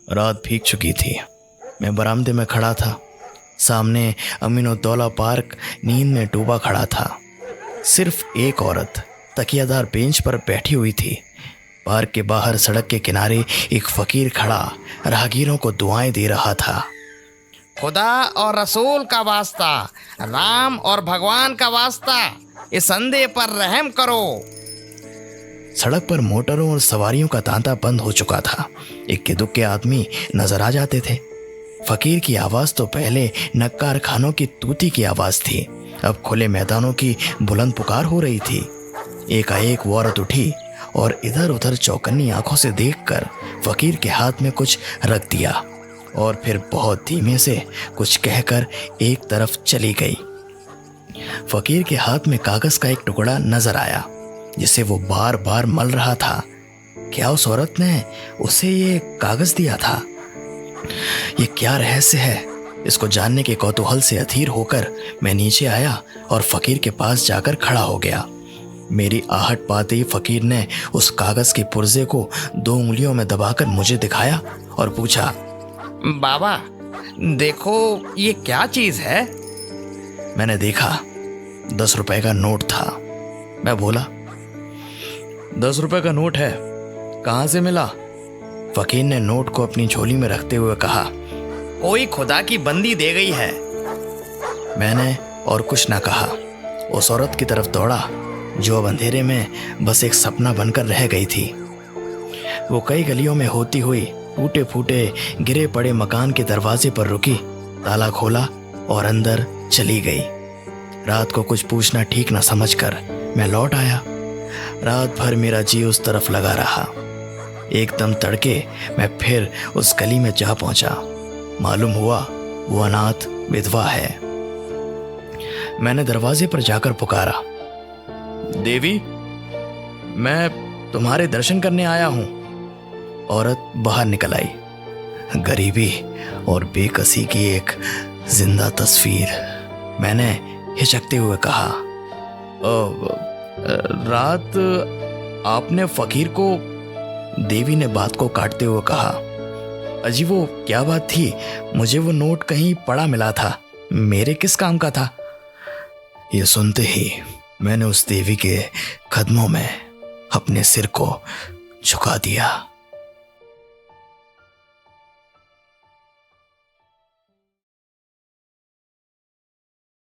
रात भीग चुकी थी। मैं बरामदे में खड़ा था। सामने अमीनुद्दौला पार्क नींद में डूबा खड़ा था। सिर्फ एक औरत तकियादार बेंच पर बैठी हुई थी। पार्क के बाहर सड़क के किनारे एक फकीर खड़ा राहगीरों को दुआएं दे रहा था। खुदा और रसूल का वास्ता, राम और भगवान का वास्ता, इस अंधे पर रहम करो। सड़क पर मोटरों और सवारियों का तांता बंद हो चुका था। इक्के दुक्के आदमी नजर आ जाते थे। फकीर की आवाज तो पहले नक्कार खानों की तूती की आवाज थी, अब खुले मैदानों की बुलंद पुकार हो रही थी। एकाएक वो औरत उठी और इधर उधर चौकन्नी आंखों से देखकर फकीर के हाथ में कुछ रख दिया और फिर बहुत धीमे से कुछ कहकर एक तरफ चली गई। फकीर के हाथ में कागज का एक टुकड़ा नजर आया जिसे वो बार बार मल रहा था। क्या उस औरत ने उसे ये कागज दिया था? ये क्या रहस्य है? इसको जानने के कौतूहल से अधीर होकर मैं नीचे आया और फकीर के पास जाकर खड़ा हो गया। मेरी आहट पाते ही फकीर ने उस कागज के पुर्जे को 2 उंगलियों में दबाकर मुझे दिखाया और पूछा, बाबा देखो ये क्या चीज है? मैंने देखा 10 रुपए का नोट था। मैं बोला, 10 रुपए का नोट है, कहाँ से मिला? फकीर ने नोट को अपनी झोली में रखते हुए कहा, कोई खुदा की बंदी दे गई है। मैंने और कुछ ना कहा। उस औरत की तरफ दौड़ा जो अब अंधेरे में बस एक सपना बनकर रह गई थी। वो कई गलियों में होती हुई टूटे फूटे गिरे पड़े मकान के दरवाजे पर रुकी, ताला खोला और अंदर चली गई। रात को कुछ पूछना ठीक ना समझकर मैं लौट आया। रात भर मेरा जी उस तरफ लगा रहा। एकदम तड़के मैं फिर उस गली में जा पहुंचा। मालूम हुआ वो अनाथ विधवा है। मैंने दरवाजे पर जाकर पुकारा, देवी, मैं तुम्हारे दर्शन करने आया हूं। औरत बाहर निकल आई। गरीबी और बेकसी की एक जिंदा तस्वीर। मैंने हिचकते हुए कहा, रात आपने फकीर को? देवी ने बात को काटते हुए कहा, अजी वो क्या बात थी? मुझे वो नोट कहीं पड़ा मिला था, मेरे किस काम का था? ये सुनते ही मैंने उस देवी के कदमों में अपने सिर को झुका दिया।